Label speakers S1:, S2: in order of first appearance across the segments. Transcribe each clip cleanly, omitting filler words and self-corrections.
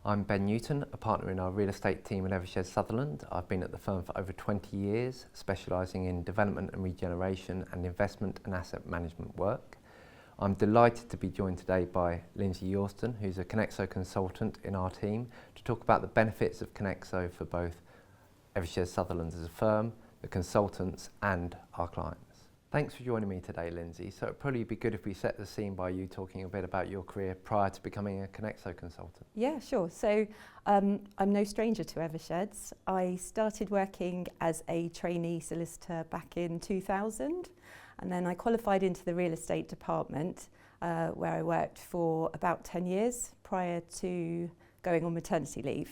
S1: I'm Ben Newton, a partner in our real estate team at Evershed Sutherland. I've been at the firm for over 20 years, specialising in development and regeneration and investment and asset management work. I'm delighted to be joined today by Lindsey Yorston, who's a Konexo consultant in our team, to talk about the benefits of Konexo for both Evershed Sutherland as a firm, the consultants and our clients. Thanks for joining me today, Lindsey. So it'd probably be good if we set the scene by you talking a bit about your career prior to becoming a Konexo consultant.
S2: Yeah, sure. So I'm no stranger to Eversheds. I started working as a trainee solicitor back in 2000, and then I qualified into the real estate department where I worked for about 10 years prior to going on maternity leave.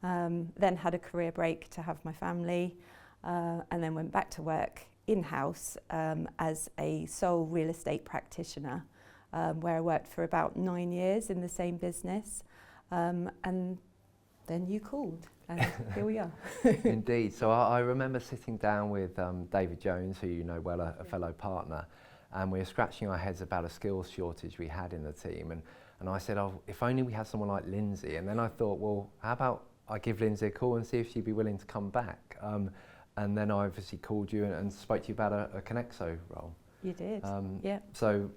S2: Then had a career break to have my family and then went back to work in-house as a sole real estate practitioner where I worked for about 9 years in the same business, and then you called and here we are.
S1: Indeed. So I remember sitting down with David Jones, who you know well, a fellow partner, and we were scratching our heads about a skills shortage we had in the team, and I said, oh, if only we had someone like Lindsey. And then I thought, well, how about I give Lindsey a call and see if she'd be willing to come back. And then I obviously called you and spoke to you about a Konexo role.
S2: You did, yeah.
S1: So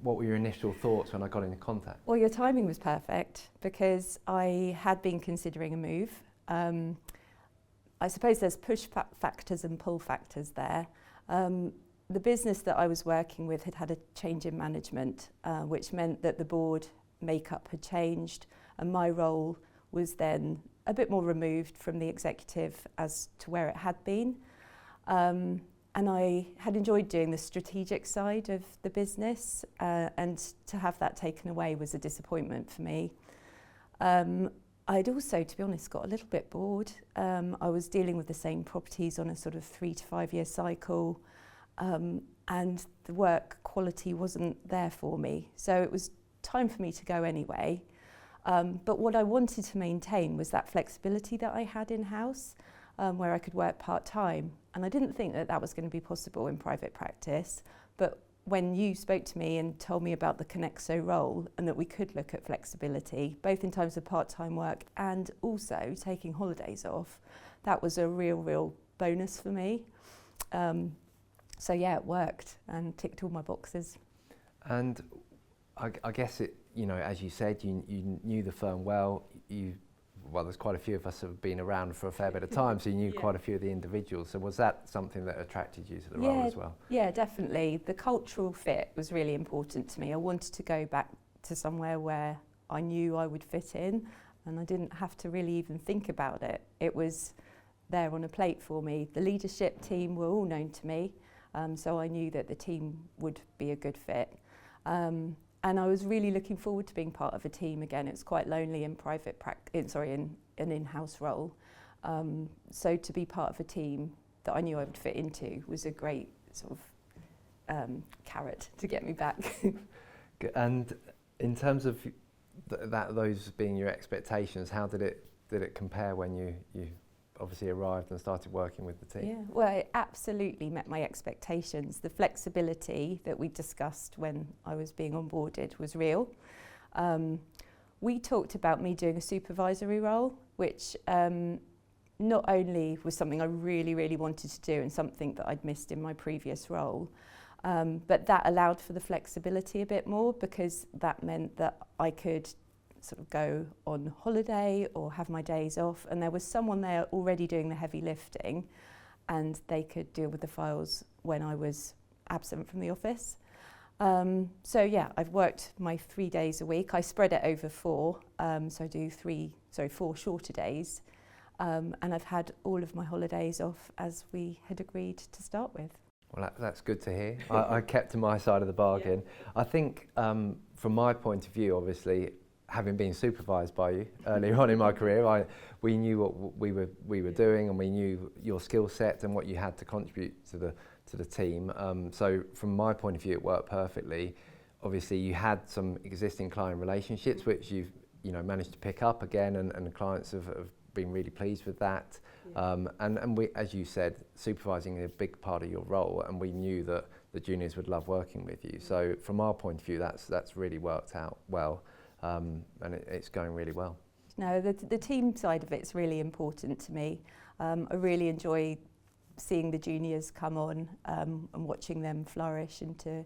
S1: what were your initial thoughts when I got into contact?
S2: Well, your timing was perfect because I had been considering a move. I suppose there's push factors and pull factors there. The business that I was working with had had a change in management, which meant that the board makeup had changed, and my role was then a bit more removed from the executive as to where it had been. And I had enjoyed doing the strategic side of the business, and to have that taken away was a disappointment for me. I'd also, to be honest, got a little bit bored. I was dealing with the same properties on a sort of 3 to 5 year cycle, and the work quality wasn't there for me. So it was time for me to go anyway. But what I wanted to maintain was that flexibility that I had in-house, where I could work part-time. And I didn't think that that was going to be possible in private practice. But when you spoke to me and told me about the Konexo role and that we could look at flexibility, both in terms of part-time work and also taking holidays off, that was a real bonus for me. So yeah, it worked and ticked all my boxes.
S1: And I guess it, you know, as you said, you knew the firm well. Well, there's quite a few of us who have been around for a fair bit of time, so you knew quite a few of the individuals. So was that something that attracted you to the role as well?
S2: Yeah, definitely. The cultural fit was really important to me. I wanted to go back to somewhere where I knew I would fit in, and I didn't have to really even think about it. It was there on a plate for me. The leadership team were all known to me, so I knew that the team would be a good fit. And I was really looking forward to being part of a team again. It's quite lonely in in an in-house role. So to be part of a team that I knew I would fit into was a great sort of carrot to get me back.
S1: And in terms of those being your expectations, how did it compare when you obviously arrived and started working with the team?
S2: Yeah, well, it absolutely met my expectations. The flexibility that we discussed when I was being onboarded was real. We talked about me doing a supervisory role, which not only was something I really wanted to do and something that I'd missed in my previous role, but that allowed for the flexibility a bit more, because that meant that I could sort of go on holiday or have my days off, and there was someone there already doing the heavy lifting, and they could deal with the files when I was absent from the office. So yeah, I've worked my 3 days a week. I spread it over 4, so I do 4 shorter days, and I've had all of my holidays off as we had agreed to start with.
S1: Well, that's good to hear. I kept to my side of the bargain. Yeah. I think from my point of view, obviously, having been supervised by you earlier on in my career, we knew what we were doing, and we knew your skill set and what you had to contribute to the team. So from my point of view, it worked perfectly. Obviously, you had some existing client relationships which you've managed to pick up again, and the clients have been really pleased with that. Yeah. And we, as you said, supervising is a big part of your role, and we knew that the juniors would love working with you. So from our point of view, that's really worked out well, and it's going really well.
S2: No, the team side of it's really important to me. I really enjoy seeing the juniors come on and watching them flourish into,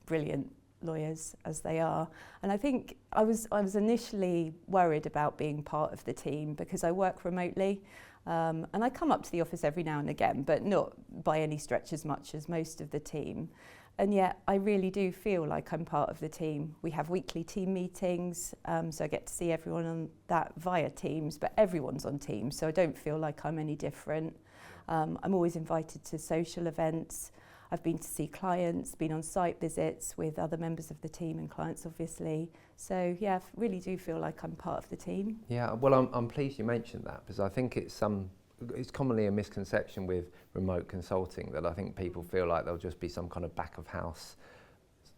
S2: brilliant lawyers as they are. And I think I was initially worried about being part of the team because I work remotely. And I come up to the office every now and again, but not by any stretch as much as most of the team. And yet I really do feel like I'm part of the team. We have weekly team meetings, so I get to see everyone on that via Teams, but everyone's on Teams, so I don't feel like I'm any different. I'm always invited to social events. I've been to see clients, been on site visits with other members of the team and clients, obviously. So yeah, I really do feel like I'm part of the team.
S1: Yeah, well, I'm pleased you mentioned that because I think it's commonly a misconception with remote consulting that I think people feel like there'll just be some kind of back of house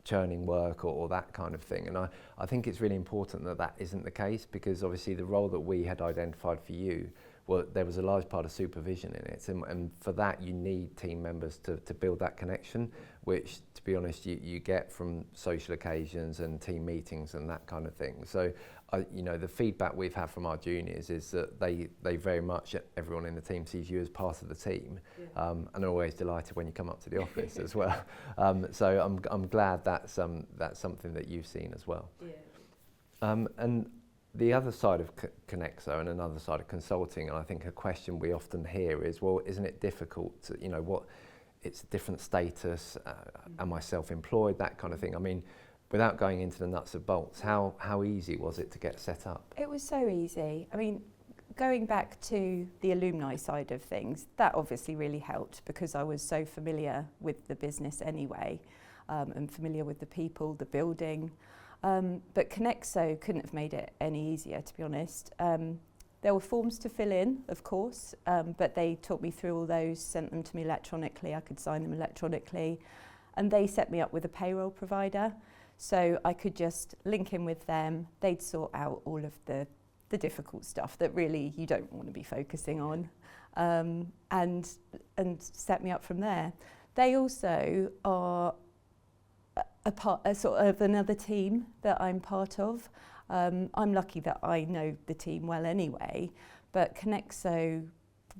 S1: churning work or that kind of thing. And I think it's really important that that isn't the case because obviously the role that we had identified for you, well, there was a large part of supervision in it, and for that you need team members to build that connection, which, to be honest, you get from social occasions and team meetings and that kind of thing. So, the feedback we've had from our juniors is that they very much, everyone in the team sees you as part of the team, and they're always delighted when you come up to the office as well. So I'm glad that's something that you've seen as well. Yeah. And the other side of Konexo and another side of consulting, and I think a question we often hear is, well, isn't it difficult to, it's a different status, am I self-employed, that kind of thing. I mean, without going into the nuts and bolts, how easy was it to get set up?
S2: It was so easy. I mean, going back to the alumni side of things, that obviously really helped because I was so familiar with the business anyway, and familiar with the people, the building. But Konexo couldn't have made it any easier, to be honest. There were forms to fill in, of course, but they talked me through all those, sent them to me electronically. I could sign them electronically. And they set me up with a payroll provider. So I could just link in with them. They'd sort out all of the difficult stuff that really you don't want to be focusing on, and set me up from there. They also are a sort of another team that I'm part of. I'm lucky that I know the team well anyway, but Konexo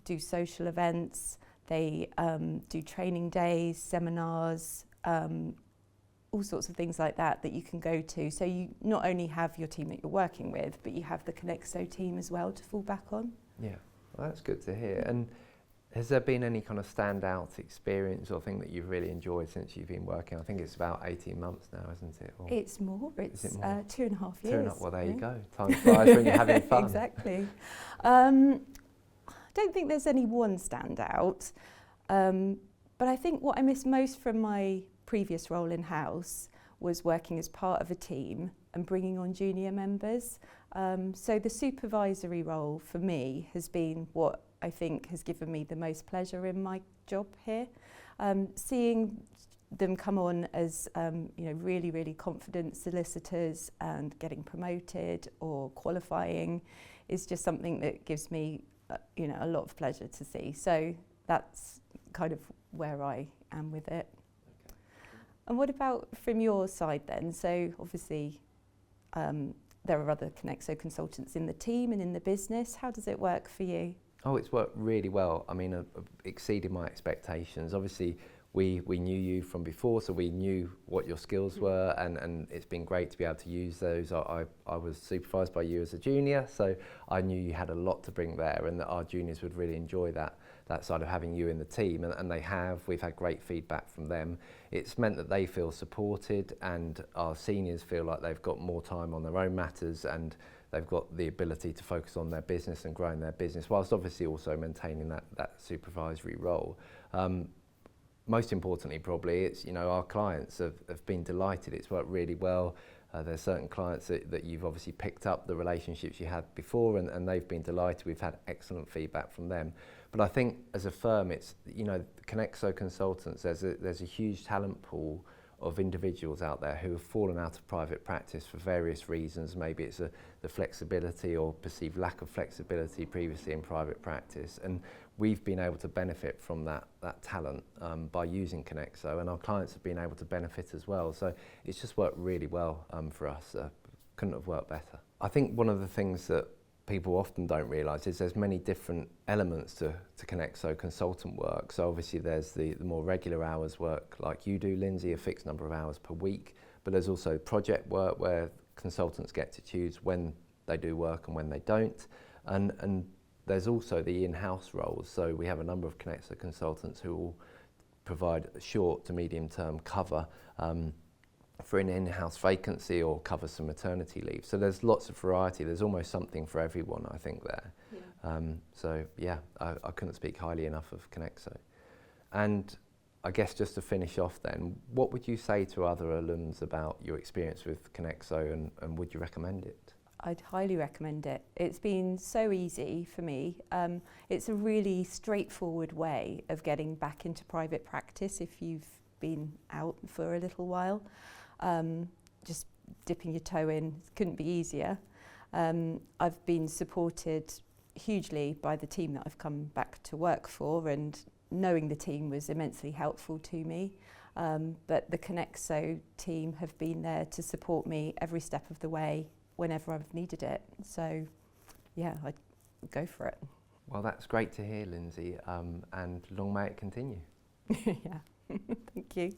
S2: do social events, they do training days, seminars, all sorts of things like that you can go to. So you not only have your team that you're working with, but you have the Konexo team as well to fall back on. Yeah,
S1: well, that's good to hear. And has there been any kind of standout experience or thing that you've really enjoyed since you've been working? I think it's about 18 months now, isn't it? Or
S2: it's more. It's 2.5 years.
S1: Well, there you go. Time flies when you're having fun.
S2: Exactly. I don't think there's any one standout, but I think what I miss most from my previous role in-house was working as part of a team and bringing on junior members. So the supervisory role for me has been what I think has given me the most pleasure in my job here. Seeing them come on as really, really confident solicitors and getting promoted or qualifying is just something that gives me a lot of pleasure to see. So that's kind of where I am with it. Okay. And what about from your side then? So obviously there are other Konexo consultants in the team and in the business. How does it work for you?
S1: Oh, it's worked really well. I mean, exceeded my expectations. Obviously, we knew you from before, so we knew what your skills were, and it's been great to be able to use those. I was supervised by you as a junior, so I knew you had a lot to bring there, and that our juniors would really enjoy that side of having you in the team, and they have. We've had great feedback from them. It's meant that they feel supported, and our seniors feel like they've got more time on their own matters, and they've got the ability to focus on their business and growing their business, whilst obviously also maintaining that supervisory role. Most importantly, probably, it's our clients have been delighted. It's worked really well. There's certain clients that you've obviously picked up the relationships you had before, and they've been delighted. We've had excellent feedback from them. But I think as a firm, it's Konexo consultants. There's a huge talent pool of individuals out there who have fallen out of private practice for various reasons. Maybe it's the flexibility or perceived lack of flexibility previously in private practice, and we've been able to benefit from that talent by using Konexo, and our clients have been able to benefit as well. So it's just worked really well for us. Couldn't have worked better. I think one of the things that people often don't realise is there's many different elements to Konexo consultant work. So obviously there's the more regular hours work like you do, Lindsey, a fixed number of hours per week, but there's also project work where consultants get to choose when they do work and when they don't. And there's also the in-house roles. So we have a number of Konexo consultants who will provide short to medium term cover for an in-house vacancy or cover some maternity leave. So there's lots of variety. There's almost something for everyone, I think, there. Yeah. So yeah, I couldn't speak highly enough of Konexo. And I guess just to finish off then, what would you say to other alums about your experience with Konexo, and would you recommend it?
S2: I'd highly recommend it. It's been so easy for me. It's a really straightforward way of getting back into private practice if you've been out for a little while. Just dipping your toe in couldn't be easier. I've been supported hugely by the team that I've come back to work for, and knowing the team was immensely helpful to me. But the Konexo team have been there to support me every step of the way whenever I've needed it. So yeah, I'd go for it.
S1: Well, that's great to hear, Lindsey, and long may it continue.
S2: Yeah, thank you.